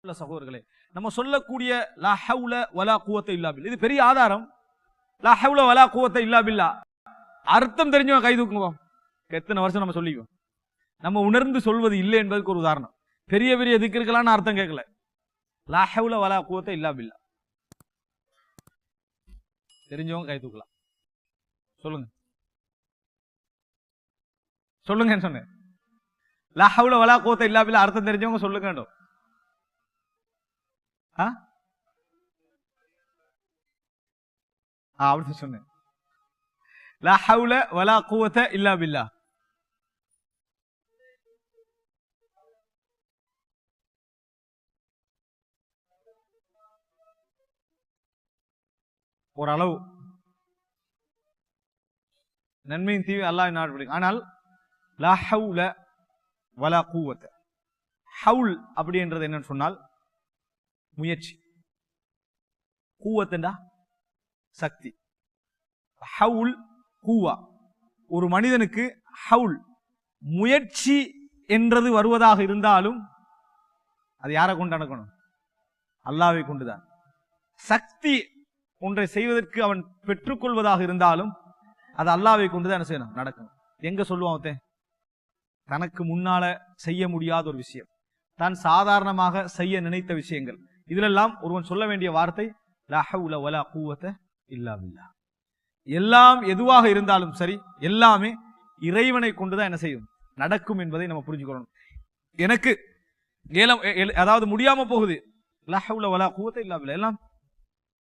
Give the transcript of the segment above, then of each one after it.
சகோதரர்களே, நம்ம சொல்லக்கூடிய லா ஹவுல வலா குவத்த இல்லா பில்லா, இது பெரிய ஆதாரம். லா ஹவுல வலா குவத்த இல்லா பில்லா அர்த்தம் தெரிஞ்சவங்க கை தூக்குங்க. எத்தனை வருஷம் நம்ம சொல்லிக்குவோம், நம்ம உணர்ந்து சொல்வது இல்லை என்பதற்கு ஒரு உதாரணம். பெரிய பெரிய திக்ருக்கெல்லாம் அர்த்தம் கேட்கல. லா ஹவுல வலா குவத்த இல்லா பில்லா தெரிஞ்சவங்க கை தூக்கலாம். சொல்லுங்க சொல்லுங்க சொன்னேன். லா ஹவுல வலா குவத்த இல்லா பில்லா அர்த்தம் தெரிஞ்சவங்க சொல்லுங்க. அப்படி சொன்னேன். லா ஹவுல வலா குவத்த இல்லா பில்லா ஒரு அளவு நன்மையின் தீவி அல்லாஹ் நாடு பிடிக்கும். ஆனால் லா ஹவுல வலா குவத்த, ஹவுல் அப்படின்றது என்னன்னு சொன்னால் முயற்சி, கூவத்தண்டா சக்தி. ஹவுல் கூவா, ஒரு மனிதனுக்கு ஹவுல் முயற்சி என்றது வருவதாக இருந்தாலும் அது யாரை கொண்டு நடக்கணும்? அல்லாஹ்வை கொண்டுதான். சக்தி ஒன்றை செய்வதற்கு அவன் பெற்றுக்கொள்வதாக இருந்தாலும் அது அல்லாஹ்வை கொண்டுதான் என்ன செய்யணும், நடக்கணும். எங்க சொல்லுவான், தனக்கு முன்னால செய்ய முடியாத ஒரு விஷயம், தான் சாதாரணமாக செய்ய நினைத்த விஷயங்கள், இதிலெல்லாம் ஒருவன் சொல்ல வேண்டிய வார்த்தை லா ஹவுல வலா குவத்த இல்லா பில்லா. எல்லாம் எதுவாக இருந்தாலும் சரி, எல்லாமே இறைவனை கொண்டுதான் என்ன செய்யும், நடக்கும் என்பதை நம்ம புரிஞ்சுக்கணும். எனக்கு அதாவது முடியாம போகுது, லா ஹவுல வலா குவத்த இல்லா பில்லா, எல்லாம்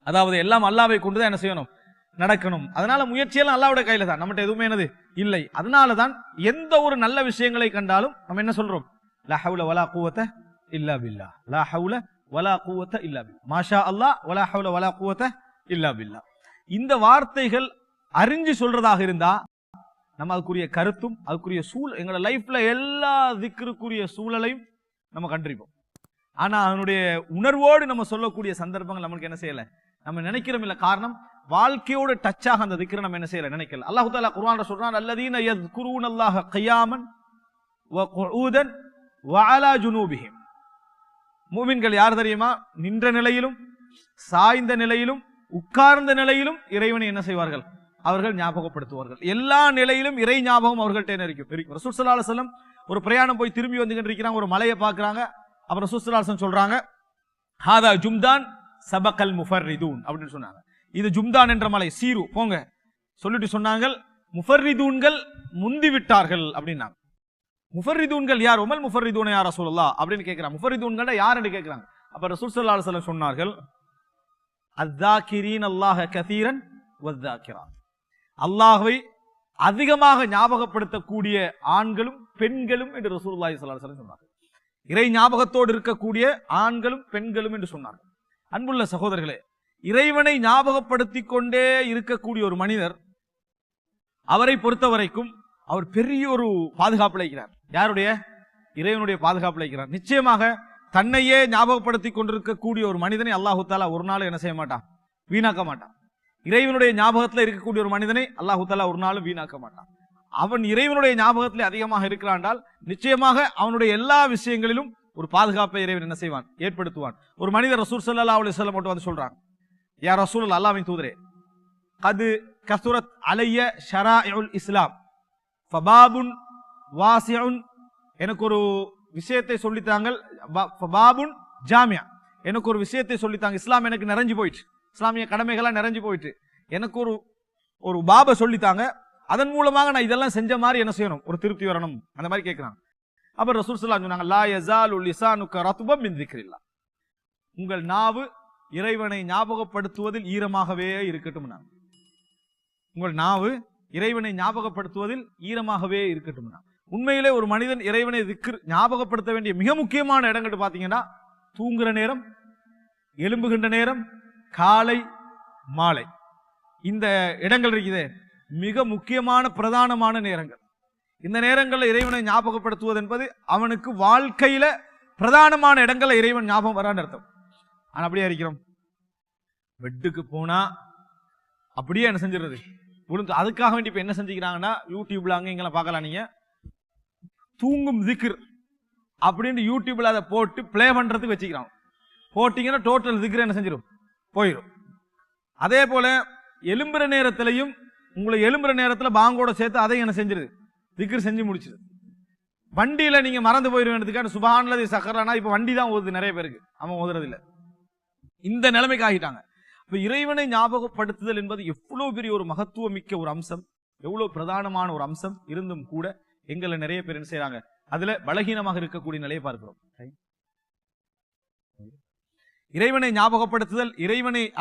அதாவது எல்லாம் அல்லாஹ்வை கொண்டுதான் என்ன செய்யணும், நடக்கணும். அதனால முயற்சியெல்லாம் அல்லாஹ்வுடைய கையில தான், நம்மகிட்ட எதுவுமே என்னது இல்லை. அதனாலதான் எந்த ஒரு நல்ல விஷயங்களை கண்டாலும் நம்ம என்ன சொல்றோம், லா ஹவுல வலா குவத்த இல்லா பில்லா, லா ஹவுல வலா குவத்த இல்லா பில்லா, மாஷா அல்லாஹ் வலா ஹவுல வலா குவத்த இல்லா பில்லா. இந்த வார்த்தைகள் அறிஞ்சு சொல்றதாக இருந்தா நம்ம அதுக்குரிய கருத்தும் அதுக்குரிய எங்களோட லைஃப்ல எல்லா திக்ருக்குரிய சூழலையும் நம்ம கண்டிருப்போம். ஆனா அதனுடைய உணர்வோடு நம்ம சொல்லக்கூடிய சந்தர்ப்பங்கள் நம்மளுக்கு என்ன செய்யல, நம்ம நினைக்கிறோம் இல்ல. காரணம், வாழ்க்கையோடு டச்சாக அந்த திக்ரை நம்ம என்ன செய்யல, நினைக்கல. அல்லாஹ் தஆலா குர்ஆன்ல சொல்றான், அல்லதீன யذ்குரூனல்லாஹ கியாமன் வ குஊதன் வ அலா ஜுனூபிஹிம். மூமின்கள் யார் தெரியுமா? நின்ற நிலையிலும் சாய்ந்த நிலையிலும் உட்கார்ந்த நிலையிலும் இறைவனை என்ன செய்வார்கள், அவர்கள் ஞாபகப்படுத்துவார்கள். எல்லா நிலையிலும் இறை ஞாபகம் அவர்கள்ட்ட இருக்கும். ரசூல் ஸல்லல்லாஹு அலைஹி வஸல்லம் ஒரு பிரயாணம் போய் திரும்பி வந்துகிட்டு இருக்கிறாங்க, ஒரு மலையை பார்க்கறாங்க. அப்புறம் ரசூல் ஸல்லல்லாஹு அலைஹி வஸல்லம் சொல்றாங்க, ஹாதா ஜும்தான் சபகல் முஃபர்ரிதூன் அப்படின்னு சொன்னாங்க. இது ஜும்தான் என்ற மலை, சீரு போங்க சொல்லிட்டு சொன்னாங்க, முஃபர்ரிதூன்கள் முந்தி விட்டார்கள் அப்படின்னாங்க. முஃபர்ரிதூன்கள் யார்? உமல் முஃபர்ரிதூன யா ரசூலுல்லாஹ் அப்படின்னு கேட்கிறாங்க. முஃபர்ரிதூன்கள் யாருன்னு கேட்கிறாங்க. அப்ப ரசூல் ஸல்லல்லாஹு அலைஹி வஸல்லம் சொன்னார்கள், அஸ்ஸாகிரீன் அல்லாஹ கஸீரன் வஸ்ஸாகிராத், அல்லாஹ்வை அதிகமாக ஞாபகப்படுத்தக்கூடிய ஆண்களும் பெண்களும் என்று ரசூலுல்லாஹி ஸல்லல்லாஹு அலைஹி வஸல்லம் சொன்னார்கள். இறை ஞாபகத்தோடு இருக்கக்கூடிய ஆண்களும் பெண்களும் என்று சொன்னார்கள். அன்புள்ள சகோதரர்களே, இறைவனை ஞாபகப்படுத்திக் கொண்டே இருக்கக்கூடிய ஒரு மனிதர், அவரை பொறுத்த வரைக்கும் அவர் பெரிய ஒரு பாதுகாப்பு இருக்கிறார். யாருடைய? இறைவனுடைய பாதுகாப்பு இருக்கிறார். நிச்சயமாக தன்னையே ஞாபகப்படுத்திக் கொண்டிருக்கக்கூடிய ஒரு மனிதனை அல்லாஹு தஆலா ஒரு நாள் என்ன செய்ய மாட்டான், வீணாக்க மாட்டான். இறைவனுடைய ஞாபகத்தில் இருக்கக்கூடிய ஒரு மனிதனை அல்லாஹு தஆலா ஒரு நாளும் வீணாக்க மாட்டான். அவன் இறைவனுடைய ஞாபகத்தில் அதிகமாக இருக்கிறான், நிச்சயமாக அவனுடைய எல்லா விஷயங்களிலும் ஒரு பாதுகாப்பை இறைவன் என்ன செய்வான், ஏற்படுத்துவான். ஒரு மனிதர் ரசூல் ஸல்லல்லாஹு அலைஹி வஸல்லம் மட்டும் வந்து சொல்றாங்க, யா ரசூலுல்லாஹ், அல்லாஹ்வின் தூதரே, கது கஸுரத் அலைய ஷராஇஉல் இஸ்லாம் ஃபபாபுன் வாசிஉன், எனக்கு ஒரு விஷயத்தை சொல்லித்தாங்க, ஃபபாபுன் ஜாமியா, எனக்கு ஒரு விஷயத்தை சொல்லித்தாங்க. இஸ்லாம் எனக்கு நிறைஞ்சு போயிட்டு, இஸ்லாமிய கடமைகள்லாம் நிறைஞ்சு போயிட்டு, எனக்கு ஒரு பாபை சொல்லித்தாங்க, அதன் மூலமாக நான் இதெல்லாம் செஞ்ச மாதிரி என்ன செய்யணும், ஒரு திருப்தி வரணும், அந்த மாதிரி கேட்கிறாங்க. அப்ப ரசூல் ஸல்லல்லாஹு அலைஹி வஸல்லம் சொன்னாங்க, லா யஸாலு லிசானுக ரத்பம் மின் திக்ரில்லாஹ், உங்கள் நாவு இறைவனை ஞாபகப்படுத்துவதில் ஈரமாகவே இருக்கட்டும். உங்கள் நாவு இறைவனை ஞாபகப்படுத்துவதில் ஈரமாகவே இருக்கட்டும். உண்மையிலே ஒரு மனிதன் இறைவனை ஞாபகப்படுத்த வேண்டிய மிக முக்கியமான இடங்கள் பாத்தீங்கன்னா, தூங்குற நேரம், எழும்புகின்ற நேரம், காலை மாலை, இந்த இடங்கள் இருக்குதே மிக முக்கியமான பிரதானமான நேரங்கள். இந்த நேரங்களில் இறைவனை ஞாபகப்படுத்துவது என்பது அவனுக்கு வாழ்க்கையில பிரதானமான இடங்கள்ல இறைவன் ஞாபகம் வரான்னு அர்த்தம். ஆனா அப்படியே இருக்கிறோம், பெட்டுக்கு போனா அப்படியே என்ன செஞ்சிருது, அதுக்காக வேண்டி இப்ப என்ன செஞ்சுக்கிறாங்கன்னா, யூடியூப்ல அங்க இங்கெல்லாம் பார்க்கலாம், நீங்க தூங்கும் திக்ர் அப்படின்னு யூடியூப்ல அதை போட்டு பிளே பண்றதுக்கு வச்சுக்கிறான். போட்டீங்கன்னா டோட்டல் திக்ர் என்ன செஞ்சிடும், போயிடும். அதே போல எலும்புற நேரத்திலையும் உங்களை எலும்புற நேரத்தில் பாங்கோட சேர்த்து அதையும் என்ன செஞ்சிருது, திக்ர் செஞ்சு முடிச்சிருது. வண்டியில நீங்க மறந்து போயிருவேன்றதுக்கான சுபஹானல்லாஹி சக்கரானா இப்ப வண்டி தான் ஓதுது நிறைய பேருக்கு, அவன் ஓதுறது இல்ல. இந்த நிலைமைக்கு ஆகிட்டாங்க. இப்ப இறைவனை ஞாபகப்படுத்துதல் என்பது எவ்வளவு பெரிய ஒரு மகத்துவம் மிக்க ஒரு அம்சம், எவ்வளவு பிரதானமான ஒரு அம்சம் இருந்தும் கூட எங்களை நிறைய பேர் என்ன செய்யறாங்க, அதுல பலகீனமாக இருக்கக்கூடிய நிலையை பார்க்கிறோம். இறைவனை ஞாபகப்படுத்துதல்,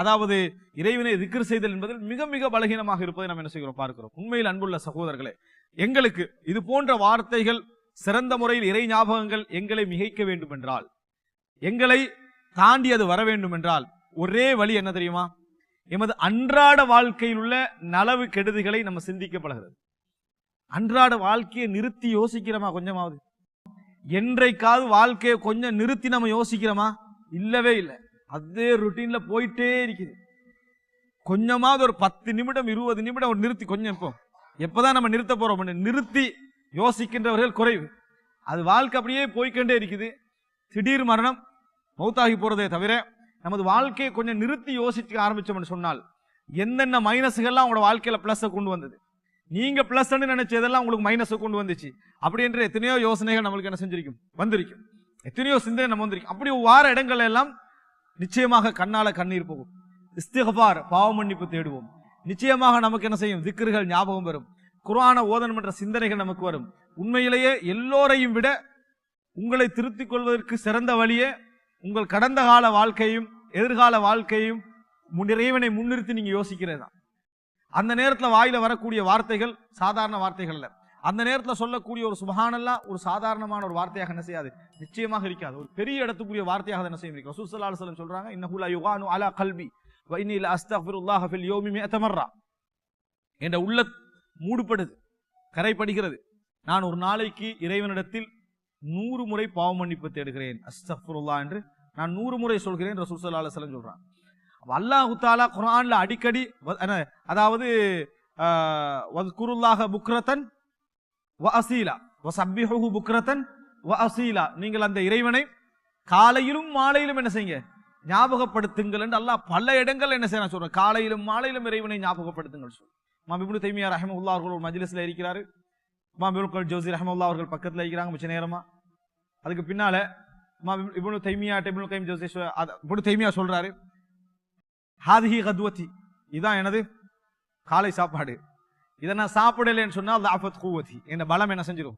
அதாவது இறைவனை திக்ர் செய்தல் என்பதில் மிக மிக பலகீனமாக இருப்பதை நாம் என்ன செய்கிறோம், பார்க்கிறோம். உண்மையில் அன்புள்ள சகோதரர்களே, எங்களுக்கு இது போன்ற வார்த்தைகள், சிறந்த முறையில் இறை ஞாபகங்கள் எங்களை மிகைக்க வேண்டும் என்றால், எங்களை தாண்டி அது வர வேண்டும் என்றால் ஒரே வழி என்ன தெரியுமா, எமது அன்றாட வாழ்க்கையில் உள்ள நலவு கெடுதிகளை நம்ம சிந்திக்க பழகிறது. அன்றாட வாழ்க்கையை நிறுத்தி யோசிக்கிறோமா கொஞ்சமாவது? என்றைக்காவது வாழ்க்கையை கொஞ்சம் நிறுத்தி நம்ம யோசிக்கிறோமா? இல்லவே இல்லை. அதே ருட்டீன்ல போயிட்டே இருக்குது. கொஞ்சமாவது ஒரு 10 நிமிடம் 20 நிமிடம் ஒரு நிறுத்தி, கொஞ்சம் எப்பதான் நம்ம நிறுத்த போறோம், நிறுத்தி யோசிக்கின்றவர்கள் குறைவு. அது வாழ்க்கை அப்படியே போய்கொண்டே இருக்குது. திடீர் மரணம், மௌத்தாகி போறதே தவிர நமது வாழ்க்கையை கொஞ்சம் நிறுத்தி யோசிக்க ஆரம்பிச்சோம்னு சொன்னால் என்னென்ன மைனஸ்கள்லாம் உங்களோட வாழ்க்கையில பிளஸ் கொண்டு வந்தது, நீங்க பிளஸ் நினைச்சதெல்லாம் உங்களுக்கு மைனஸ் கொண்டு வந்துச்சு, அப்படி என்ற எத்தனையோ யோசனைகள் நம்மளுக்கு என்ன செஞ்சிருக்கும், வந்திருக்கும். எத்தனையோ சிந்தனை நம்ம வந்திருக்கும். அப்படி வார இடங்கள் எல்லாம் நிச்சயமாக கண்ணால கண்ணீர் போகும். இஸ்திக்ஃபார், பாவ மன்னிப்பு தேடுவோம். நிச்சயமாக நமக்கு என்ன செய்யும், திக்ர்கள் ஞாபகம் வரும். குர்ஆனை ஓதணும் என்ற சிந்தனைகள் நமக்கு வரும். உண்மையிலேயே எல்லோரையும் விட உங்களை திருத்திக் கொள்வதற்கு சிறந்த வழியே உங்கள் கடந்த கால வாழ்க்கையும் எதிர்கால வாழ்க்கையும் இறைவனை முன்னிறுத்தி நீங்க யோசிக்கிறது தான். அந்த நேரத்தில் வாயில வரக்கூடிய வார்த்தைகள் சாதாரண வார்த்தைகள் அல்ல. அந்த நேரத்தில் சொல்லக்கூடிய ஒரு சுப்ஹானல்லாஹ் ஒரு சாதாரணமான ஒரு வார்த்தையாக என்ன செய்யாது, நிச்சயமாக இருக்காது. ஒரு பெரிய இடத்துக்குரிய வார்த்தையாக என்ன செய்யும். ரசூல் ஸல்லல்லாஹு அலைஹி வஸல்லம் சொல்றாங்க, இன்னஹு லா யுகானு அலா கல்பி வ இன்னி லா அஸ்தக்ஃபிருல்லாஹ ஃபில் யௌமி 100 மர்ரா. என்ற உள்ள மூடுபடுது, கரைப்படுகிறது. நான் ஒரு நாளைக்கு இறைவனிடத்தில் 100 முறை பாவ மன்னிப்பு தேடுகிறேன், அஸ்தக்ஃபிருல்லாஹ் என்று நான் 100 முறை சொல்கிறேன் ரசூல் ஸல்லல்லாஹு அலைஹி வஸல்லம் சொல்றாங்க. அல்லாஹ் தஆலா குர்ஆன்ல அடிக்கடி அதாவது வஸ்குருல்லாஹ புக்ரத்தன் வ அஸீலா வஸப்பிஹுஹு புக்ரத்தன் வ அஸீலா, நீங்கள் அந்த இறைவனை காலையிலும் மாலையிலும் என்ன செய்யுங்க, ஞாபகப்படுத்துங்கள் என்று அல்லாஹ் பல இடங்கள் என்ன செய்ய சொல்றாங்க. காலையிலும் மாலையிலும் இறைவனை ஞாபகப்படுத்துங்கள் சொல்லு. இமாம் இப்னு தைமியா ரஹ்மத்துல்லாஹி அவர்கள் ஒரு மஜ்லிஸ்ல இருக்கிறாரு. இமாம் இப்னு ஜௌஸி ரஹ்மத்துல்லாஹி அவர்கள் பக்கத்துல இருக்கிறாங்க மிச்ச நேரமா. அதுக்கு பின்னால இமாம் இப்னு தைமியா இப்னு தைமியா சொல்றாரு, ஹாதிஹி கத்வதி, இதான் எனது காலை சாப்பாடு. இதை நான் சாப்பிடலைன்னு சொன்னால் லாஃபத் குவதி, என் பலம் என்ன செஞ்சிடும்,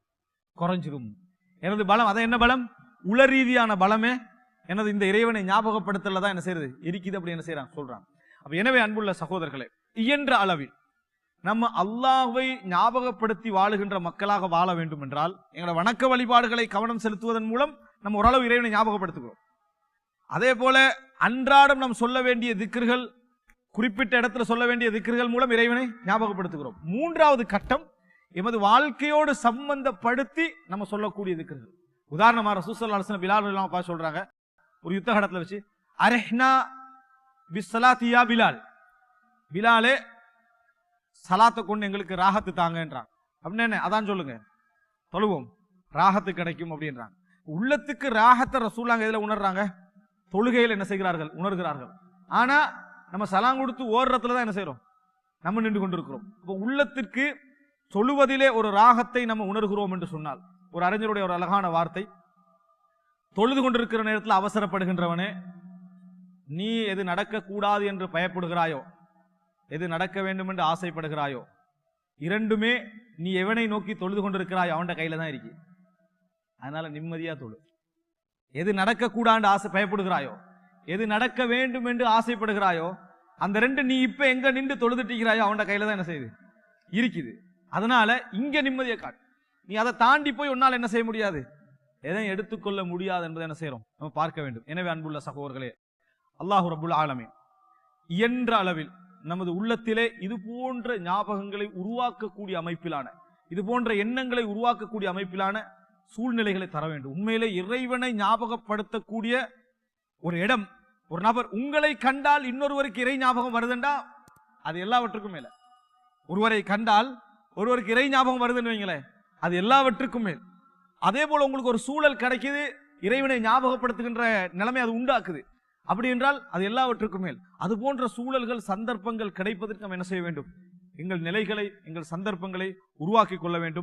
குறைஞ்சிரும். எனது பலம், அதை என்ன பலம், உள ரீதியான பலமே எனது இந்த இறைவனை ஞாபகப்படுத்தல தான் என்ன செய்யறது இருக்குது, அப்படி என்ன செய்யறாங்க சொல்றாங்க. அப்ப எனவே அன்புள்ள சகோதரர்களே, இயன்ற அளவில் நம்ம அல்லாஹ்வை ஞாபகப்படுத்தி வாழுகின்ற மக்களாக வாழ வேண்டும் என்றால் எங்களோட வணக்க வழிபாடுகளை கவனம் செலுத்துவதன் மூலம் நம்ம ஓரளவு இறைவனை ஞாபகப்படுத்துகிறோம். அதே போல அன்றாடம் நாம் சொல்ல வேண்டிய திக்ர்கள், குறிப்பிட்ட இடத்துல சொல்ல வேண்டிய திக்ர்கள் மூலம் இறைவனை ஞாபகப்படுத்துகிறோம். மூன்றாவது கட்டம் எமது வாழ்க்கையோடு சம்பந்தப்படுத்தி நம்ம சொல்லக்கூடிய திக்ர்கள். உதாரணமாக ரசூல் ஸல்லல்லாஹு அலைஹி வஸல்லம் பிலால் ரலியல்லாஹு அன்ஹு சொல்றாங்க, ஒரு யுத்த கடத்துல வச்சு, அரஹ்னா பிஸ்ஸலாத்தி யா பிலால், பிலாலே சலாத்தை கொண்டு எங்களுக்கு ராகத்து தாங்கன்றாங்க. அப்படின்னு என்ன, அதான் சொல்லுங்க, தொழுவோம் ராகத்து கிடைக்கும் அப்படின்றாங்க. உள்ளத்துக்கு ராகத்தை ரசூலுல்லாஹ் எதுல உணர்றாங்க, தொழுகையில் என்ன செய்கிறார்கள், உணர்கிறார்கள். ஆனா நம்ம சலாம் கொடுத்து ஓடுறதுல தான் என்ன செய்யறோம், நம்ம நின்று கொண்டிருக்கிறோம். இப்போ உள்ளத்திற்கு தொழுவதிலே ஒரு ராகத்தை நம்ம உணர்கிறோம் என்று சொன்னால், ஒரு அறிஞருடைய ஒரு அழகான வார்த்தை, தொழுது கொண்டிருக்கிற நேரத்தில் அவசரப்படுகின்றவனே, நீ எது நடக்கக்கூடாது என்று பயப்படுகிறாயோ, எது நடக்க வேண்டும் என்று ஆசைப்படுகிறாயோ, இரண்டுமே நீ எவனை நோக்கி தொழுது கொண்டிருக்கிறாயோ அவன் கையில தான் இருக்கு. அதனால நிம்மதியா தொழு. எது நடக்கக்கூடாது ஆசை பயப்படுகிறாயோ, எது நடக்க வேண்டும் என்று ஆசைப்படுகிறாயோ, அந்த ரெண்டு நீ இப்ப எங்க நின்று தொழுதுட்டிருக்கிறாயோ அவன் கையில தான் என்ன செய்யுது, இருக்குது. அதனால இங்க நிம்மதியை காட்டு. நீ அதை தாண்டி போய் உன்னால் என்ன செய்ய முடியாது, எதையும் எடுத்துக்கொள்ள முடியாது என்பதை என்ன செய்யறோம், நம்ம பார்க்க வேண்டும். எனவே அன்புள்ள சகோதரர்களே, அல்லாஹ் ரப்புல் ஆலமீன் இயன்ற அளவில் நமது உள்ளத்திலே இது போன்ற ஞாபகங்களை உருவாக்கக்கூடிய அமைப்பிலான, இது போன்ற எண்ணங்களை உருவாக்கக்கூடிய அமைப்பிலான சூழ்நிலைகளை தர வேண்டும். உண்மையிலே இறைவனை ஞாபகப்படுத்தக்கூடிய ஒரு இடம், ஒரு நபர் உங்களை கண்டால் இன்னொருவருக்கு இறை ஞாபகம் வருதுண்டா, அது எல்லாவற்றுக்கும் மேல. ஒருவரை கண்டால் ஒருவருக்கு இறை ஞாபகம் வருதுன்னு வைங்களேன், அது எல்லாவற்றுக்கும் மேல். அதே போல உங்களுக்கு ஒரு சூழல் கிடைக்குது, இறைவனை ஞாபகப்படுத்துகின்ற நிலைமை அது உண்டாக்குது. அப்படி என்றால் அது எல்லாவற்றுக்கும் மேல். அது போன்ற சூழல்கள், சந்தர்ப்பங்கள் கிடைப்பதற்கு நாம் என்ன செய்ய வேண்டும்? எங்கள் நிலைகளை, எங்கள் சந்தர்ப்பங்களை உருவாக்கி கொள்ள வேண்டும்.